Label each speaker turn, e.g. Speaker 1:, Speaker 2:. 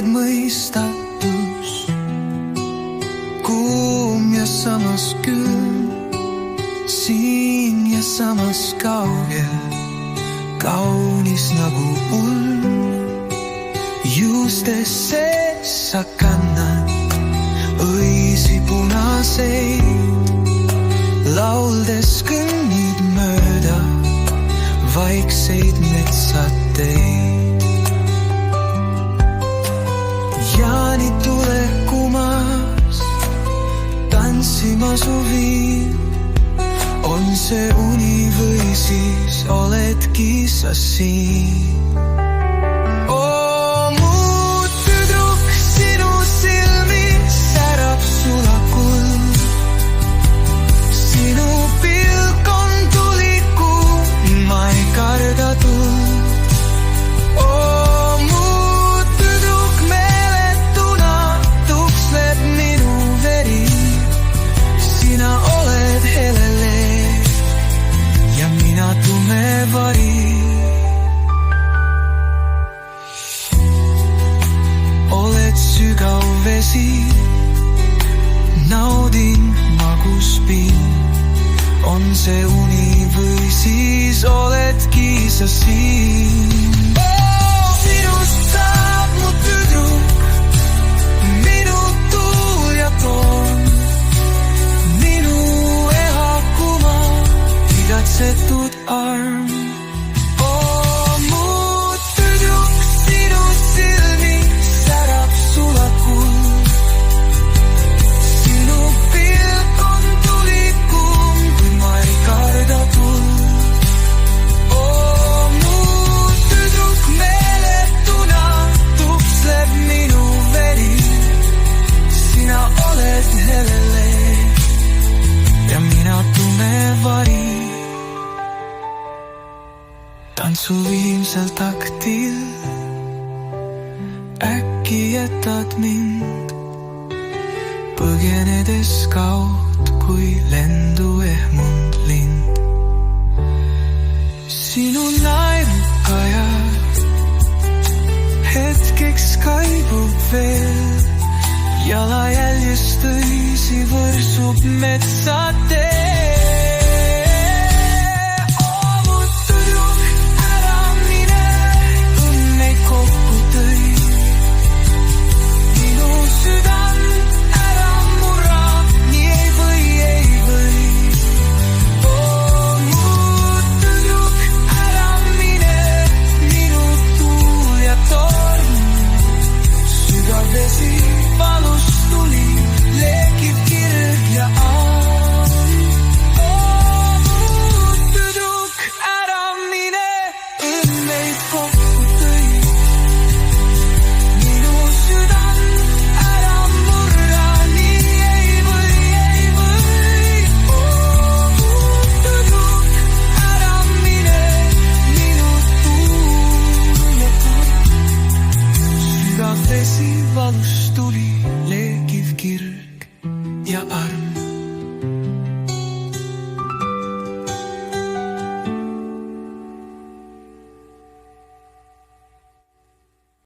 Speaker 1: oled mõistatus, kuum ja samas külm, siin ja samas kaugel, kaunis nagu ulm. Juustes sees sa kannad õisi punaseid, lauldes kõnnid mööda vaikseid metsateid. Jaanitule kumas tantsima suviin, on see uni või siis oledki sa siin? Oled sügav vesi, naudin magus pind, on see uni või siis oledki sa siin? Sinust saab mu tüdruk, minu tuul ja toon, minu ehakuma igatsetud arm. Tantsu viimsel taktil äkki jätad mind, põgenedes kaot kui lendu ehmunud lind. Sinu naerukaja hetkeks kaibub veel, jalajäljest õisi võrsub metsatee.